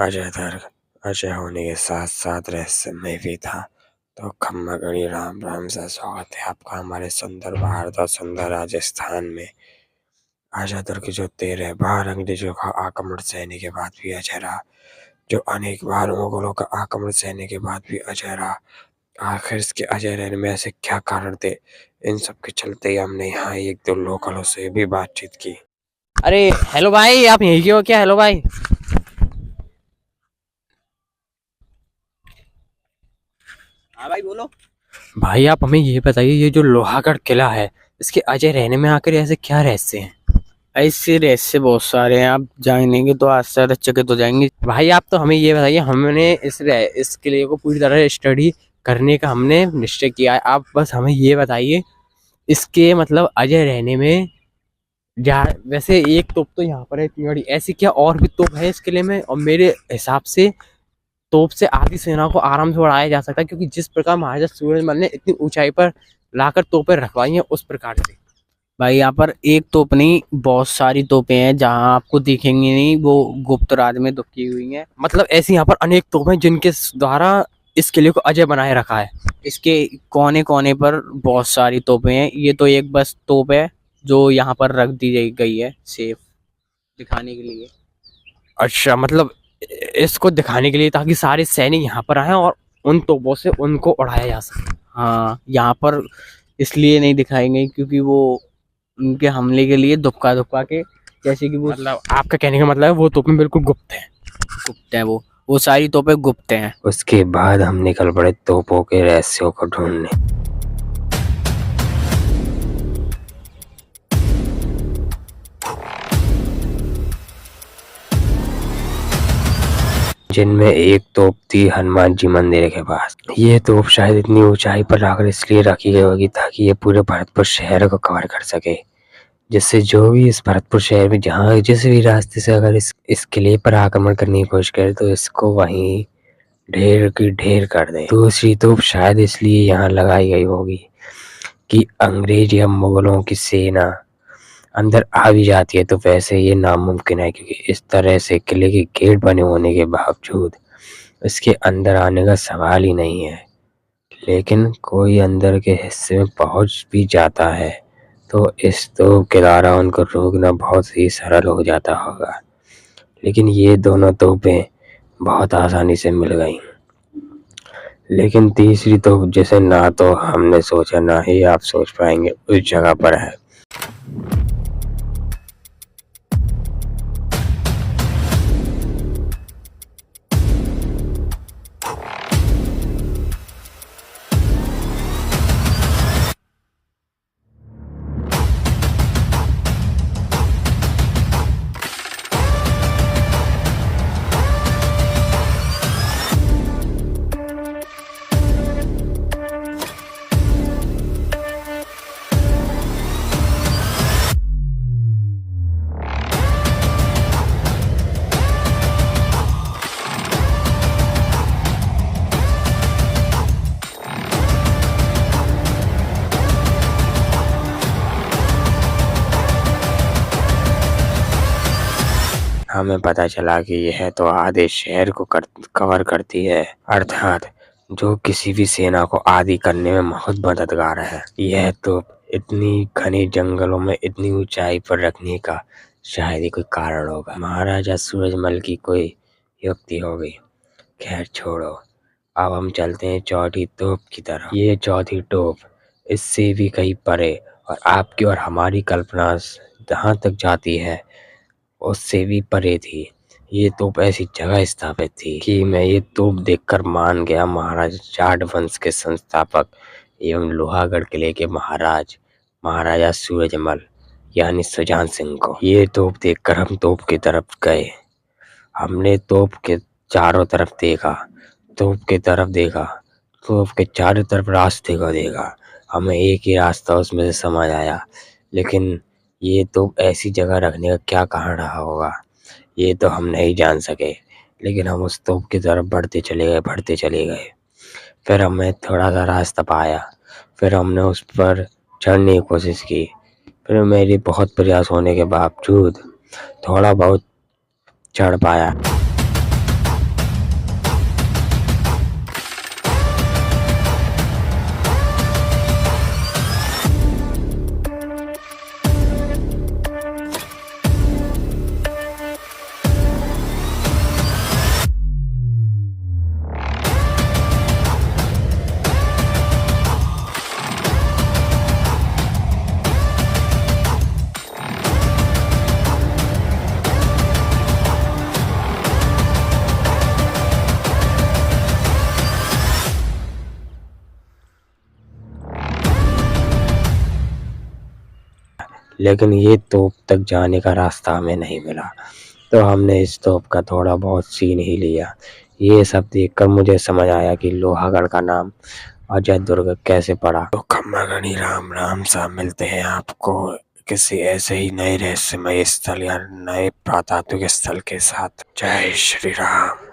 अजय होने के साथ साथ रहस्यमय भी था। तो खम्मा गणी राम राम से स्वागत है आपका हमारे सुंदर भारत और सुंदर राजस्थान में। आजा दुर्ग जो 13 बार अंग्रेजों का आक्रमण सहने के बाद भी अजय रहा, जो अनेक बार मुगलों का आक्रमण सहने के बाद भी अजय रहा। आखिर इसके अजय रहने में ऐसे क्या कारण थे? इन सब के चलते ही हमने यहाँ एक दो लोकलों से भी बातचीत की। अरे हेलो भाई, आप यहीं के हो क्या? हेलो भाई। हाँ भाई बोलो। भाई आप हमें ये बताइए, ये जो लोहागढ़ किला है, इसके अजय रहने में आखिर ऐसे क्या रहस्य हैं? ऐसे रहस्य बहुत सारे हैं, आप जानेंगे तो आश्चर्यचकित हो जाएंगे। भाई आप तो हमें ये बताइए, हमने इस किले को पूरी तरह स्टडी करने का हमने निश्चय किया है। आप बस हमें ये बताइए, इसके मतलब अजय रहने में वैसे एक तोप तो यहाँ पर है इतनी बड़ी, ऐसी क्या और भी तोप है इस किले में? और मेरे हिसाब से तोप से आधी सेना को आराम से उड़ाया जा सकता है, क्योंकि जिस प्रकार महाराजा सूरजमल ने इतनी ऊंचाई पर लाकर तोपें रखवाई हैं उस प्रकार से। भाई यहाँ पर एक तोप नहीं, बहुत सारी तोपें हैं, जहाँ आपको दिखेंगी नहीं, वो गुप्त राज में दुखी हुई हैं। मतलब ऐसी यहाँ पर अनेक तोपें जिनके द्वारा इस किले को अजय बनाए रखा है। इसके कोने कोने पर बहुत सारी तोपें हैं। ये तो एक बस तोप है जो यहाँ पर रख दी गई है सेफ दिखाने के लिए। अच्छा, मतलब इसको दिखाने के लिए ताकि सारे सैनिक यहाँ पर आए और उन तोपों से उनको उड़ाया जा सके। हाँ, यहाँ पर इसलिए नहीं दिखाई गई क्योंकि वो उनके हमले के लिए दुक्का दुक्का के, जैसे कि वो मतलब आपका कहने का मतलब है वो तोपें बिल्कुल गुप्त हैं। गुप्त है वो सारी तोपें गुप्त हैं। उसके बाद हम निकल पड़े तोपों के रहस्यों को ढूंढने। जिनमें एक तोप थी हनुमान जी मंदिर के पास। ये तोप शायद इतनी ऊंचाई पर लाकर इसलिए रखी गई होगी ताकि ये पूरे भरतपुर शहर को कवर कर सके, जिससे जो भी इस भरतपुर शहर में जहाँ जिस भी रास्ते से अगर इस किले पर आक्रमण करने की कोशिश करे तो इसको वहीं ढेर की ढेर कर दे। दूसरी तोप शायद इसलिए यहाँ लगाई गई होगी कि अंग्रेज या मुगलों की सेना अंदर आ भी जाती है तो वैसे ये नामुमकिन है, क्योंकि इस तरह से किले के गेट बने होने के बावजूद इसके अंदर आने का सवाल ही नहीं है। लेकिन कोई अंदर के हिस्से में पहुंच भी जाता है तो इस तोप के द्वारा उनको रोकना बहुत ही सरल हो जाता होगा। लेकिन ये दोनों तोपें बहुत आसानी से मिल गई। लेकिन तीसरी तोप जिसे ना तो हमने सोचा ना ही आप सोच पाएंगे उस जगह पर है। हमें पता चला कि यह तो आधे शहर को कवर करती है, अर्थात जो किसी भी सेना को आदी करने में बहुत मददगार है। यह तो इतनी घने जंगलों में इतनी ऊंचाई पर रखने का शायद ही कोई कारण होगा। महाराजा सूरजमल की कोई युक्ति होगी। खैर छोड़ो, अब हम चलते हैं चौथी तोप की तरफ। ये चौथी तोप इससे भी कहीं परे और आपकी और हमारी कल्पना जहाँ तक जाती है उससे भी परे थी। ये तोप ऐसी जगह स्थापित थी कि मैं ये तोप देखकर मान गया महाराजा जाट वंश के संस्थापक एवं लोहागढ़ किले के महाराजा सूरजमल यानी सुजान सिंह को। ये तोप देखकर हम तोप की तरफ गए। हमने तोप के चारों तरफ देखा, तोप की तरफ देखा, तोप के चारों तरफ रास्ते को देखा। हमें एक ही रास्ता उसमें से समझ आया, लेकिन ये तो ऐसी जगह रखने का क्या कारण रहा होगा ये तो हम नहीं जान सके। लेकिन हम उस तोप की तरफ बढ़ते चले गए। फिर हमें थोड़ा सा रास्ता पाया, फिर हमने उस पर चढ़ने की कोशिश की। फिर मेरे बहुत प्रयास होने के बावजूद थोड़ा बहुत चढ़ पाया। लेकिन ये तोप तक जाने का रास्ता हमें नहीं मिला, तो हमने इस तोप का थोड़ा बहुत सीन ही लिया। ये सब देखकर मुझे समझ आया कि लोहागढ़ का नाम अजय दुर्ग कैसे पड़ा। तो खम्मागणी राम राम साहब, मिलते हैं आपको किसी ऐसे ही नए रहस्यमय स्थल या नए पुरातात्विक स्थल के साथ। जय श्री राम।